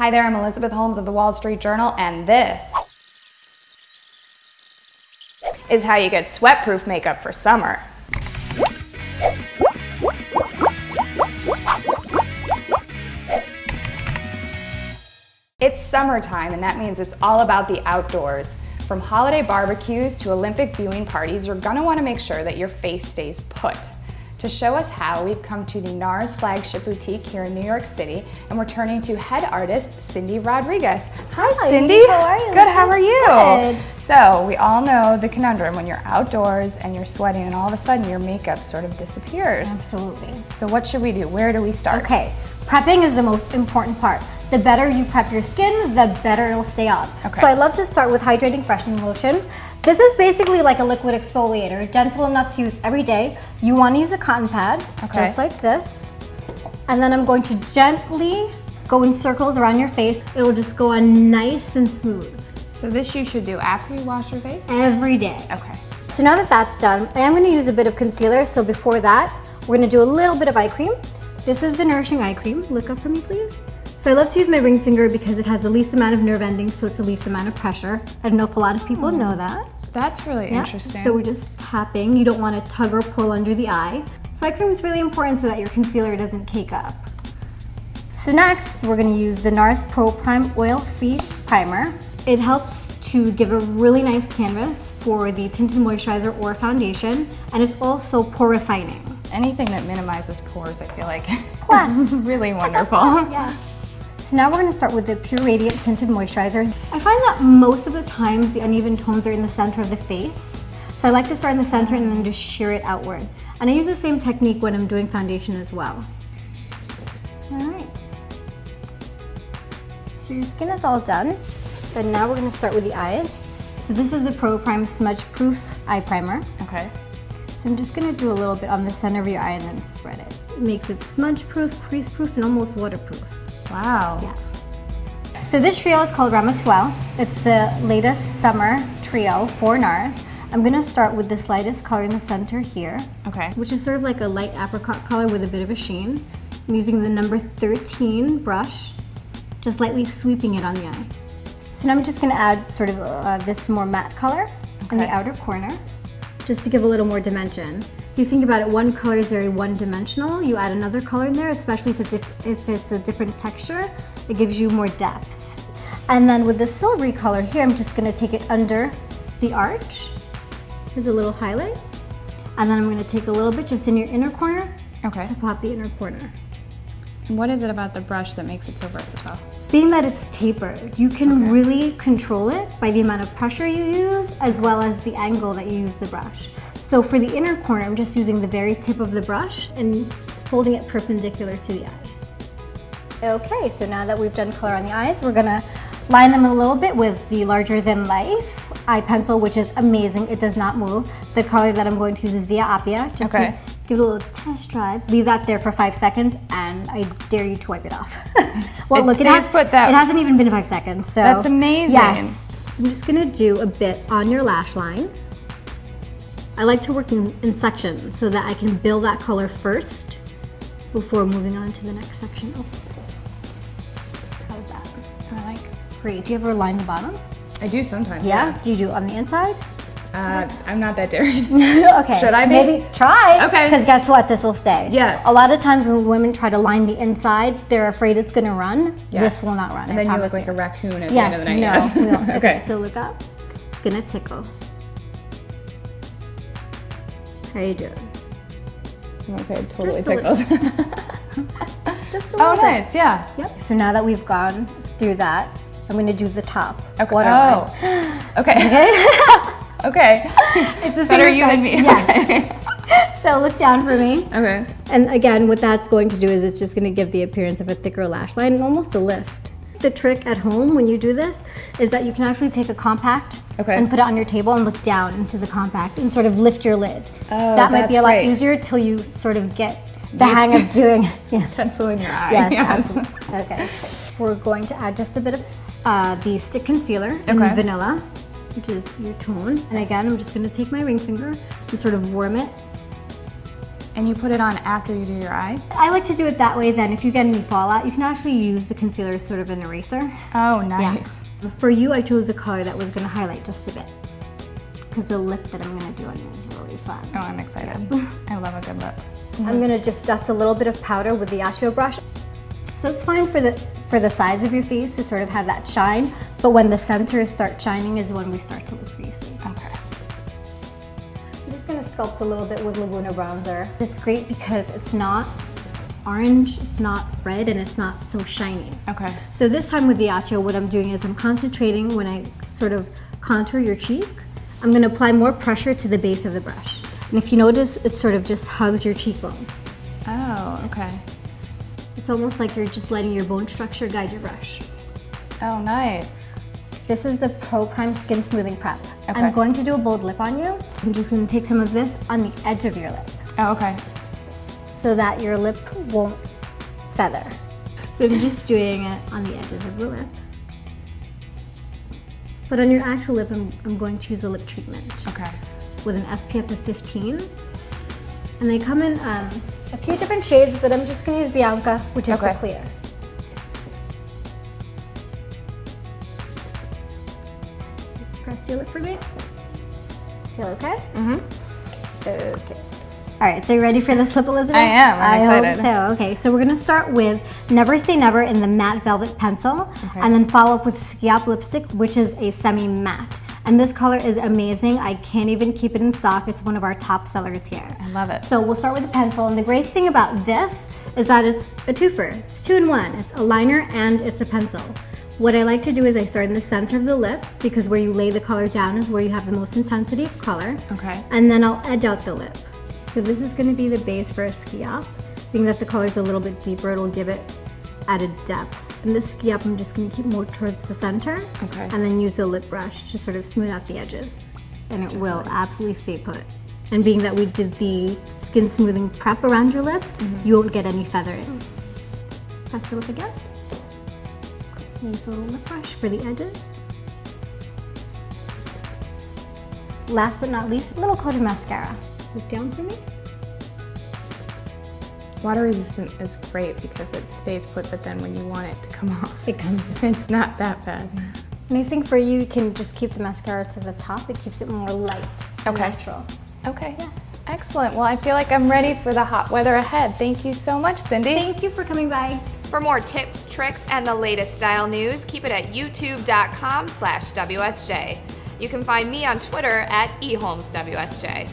Hi there, I'm Elizabeth Holmes of the Wall Street Journal, and this is how you get sweat-proof makeup for summer. It's summertime, and that means it's all about the outdoors. From holiday barbecues to Olympic viewing parties, you're gonna wanna make sure that your face stays put. To show us how, we've come to the NARS flagship boutique here in New York City, and we're turning to head artist Cindy Rodriguez. Hi, Cindy. How are you? Good, how are you? Good. So, we all know the conundrum when you're outdoors and you're sweating and all of a sudden your makeup sort of disappears. Absolutely. So what should we do? Where do we start? Okay, prepping is the most important part. The better you prep your skin, the better it'll stay on. Okay. So I love to start with hydrating freshening lotion. This is basically like a liquid exfoliator, gentle enough to use every day. You want to use a cotton pad, just like this. And then I'm going to gently go in circles around your face. It'll just go on nice and smooth. So this you should do after you wash your face? Every day. Okay. So now that that's done, I am going to use a bit of concealer. So before that, we're going to do a little bit of eye cream. This is the Nourishing Eye Cream. Look up for me, please. So I love to use my ring finger because it has the least amount of nerve endings, so it's the least amount of pressure. I don't know if a lot of people know that. That's really interesting. So we're just tapping. You don't want to tug or pull under the eye. So eye cream is really important so that your concealer doesn't cake up. So next, we're going to use the NARS Pro Prime Oil Free Primer. It helps to give a really nice canvas for the tinted moisturizer or foundation, and it's also pore refining. Anything that minimizes pores, I feel like, is really wonderful. Yeah. So now we're going to start with the Pure Radiant Tinted Moisturizer. I find that most of the times the uneven tones are in the center of the face. So I like to start in the center and then just sheer it outward. And I use the same technique when I'm doing foundation as well. All right. So your skin is all done. But now we're going to start with the eyes. So this is the Pro Prime Smudge Proof Eye Primer. Okay. So I'm just going to do a little bit on the center of your eye and then spread it. It makes it smudge proof, crease proof, and almost waterproof. Wow. Yeah. So this trio is called Ramatuelle. It's the latest summer trio for NARS. I'm going to start with this lightest color in the center here. Okay. Which is sort of like a light apricot color with a bit of a sheen. I'm using the number 13 brush, just lightly sweeping it on the eye. So now I'm just going to add sort of this more matte color in the outer corner, just to give a little more dimension. If you think about it, one color is very one-dimensional. You add another color in there, especially if it's a different texture, it gives you more depth. And then with the silvery color here, I'm just going to take it under the arch. Here's a little highlight. And then I'm going to take a little bit just in your inner corner to pop the inner corner. And what is it about the brush that makes it so versatile? Being that it's tapered, you can really control it by the amount of pressure you use as well as the angle that you use the brush. So for the inner corner, I'm just using the very tip of the brush and holding it perpendicular to the eye. Okay, so now that we've done color on the eyes, we're gonna line them a little bit with the larger than life eye pencil, which is amazing. It does not move. The color that I'm going to use is Via Appia, just to give it a little test drive. Leave that there for 5 seconds, and I dare you to wipe it off. Well, look, it hasn't even been 5 seconds, so. That's amazing. Yes. So I'm just gonna do a bit on your lash line. I like to work in sections so that I can build that color first before moving on to the next section. Oh. How's that? I like. Great. Do you ever line the bottom? I do sometimes. Yeah? Do you do it on the inside? I'm not that daring. Okay. Should I be? Maybe try. Okay. Because guess what? This will stay. Yes. A lot of times when women try to line the inside, they're afraid it's going to run. Yes. This will not run. And then you look like a raccoon at the end of the night. Yes. No. Okay. So look up. It's going to tickle. How you doing? Okay, it totally tickles. Just a little bit. Nice, yeah. Yep. So now that we've gone through that, I'm going to do the top. Okay. Waterline. Okay. Okay. It's the better you than me. Yes. So look down for me. Okay. And again, what that's going to do is it's just going to give the appearance of a thicker lash line and almost a lift. The trick at home when you do this is that you can actually take a compact and put it on your table and look down into the compact and sort of lift your lid. Oh, that might be a lot easier till you sort of get the hang of doing it. Pencil in your eye. Yes. Okay. We're going to add just a bit of the stick concealer in vanilla, which is your tone. And again, I'm just going to take my ring finger and sort of warm it And you put it on after you do your eye? I like to do it that way. Then if you get any fallout, you can actually use the concealer as sort of an eraser. Oh, nice. Yeah. For you, I chose the color that was gonna highlight just a bit, because the lip that I'm gonna do on you is really fun. Oh, I'm excited. Yeah. I love a good lip. I'm gonna just dust a little bit of powder with the Yacho brush. So it's fine for the sides of your face to sort of have that shine, but when the centers start shining is when we start to look greasy. Okay. I'm just gonna sculpt a little bit with Laguna bronzer. It's great because it's not orange, it's not red, and it's not so shiny. Okay. So this time with the Yacho, what I'm doing is I'm concentrating when I sort of contour your cheek. I'm gonna apply more pressure to the base of the brush. And if you notice, it sort of just hugs your cheekbone. Oh, okay. It's almost like you're just letting your bone structure guide your brush. Oh, nice. This is the Pro Prime Skin Smoothing Prep. Okay. I'm going to do a bold lip on you. I'm just gonna take some of this on the edge of your lip Oh, okay. so that your lip won't feather. So I'm just doing it on the edges of the lip. But on your actual lip, I'm going to use a lip treatment. Okay. With an SPF of 15. And they come in a few different shades, but I'm just gonna use Bianca, which is the clear. Press your lip for me. Feel okay? Mm-hmm. Okay. All right, so you ready for this lip, Elizabeth? I am, I'm excited. I hope so. Okay, so we're gonna start with Never Say Never in the Matte Velvet Pencil, and then follow up with Ski Up Lipstick, which is a semi-matte. And this color is amazing. I can't even keep it in stock. It's one of our top sellers here. I love it. So we'll start with the pencil, and the great thing about this is that it's a twofer. It's 2-in-1. It's a liner and it's a pencil. What I like to do is I start in the center of the lip, because where you lay the color down is where you have the most intensity of color. Okay. And then I'll edge out the lip. So this is gonna be the base for a Ski Up. Being that the color is a little bit deeper, it'll give it added depth. And the Ski Up, I'm just gonna keep more towards the center. Okay. And then use the lip brush to sort of smooth out the edges. And it will absolutely stay put. And being that we did the skin smoothing prep around your lip, you won't get any feathering. Press your lip again. Use a little lip brush for the edges. Last but not least, a little coat of mascara. Look down for me. Water resistant is great because it stays put, but then when you want it to come off, It comes it's not that bad. And I think for you, you can just keep the mascara to the top. It keeps it more light and natural. Okay. Yeah. Excellent. Well, I feel like I'm ready for the hot weather ahead. Thank you so much, Cindy. Thank you for coming by. For more tips, tricks, and the latest style news, keep it at youtube.com/WSJ. You can find me on Twitter at eholmeswsj.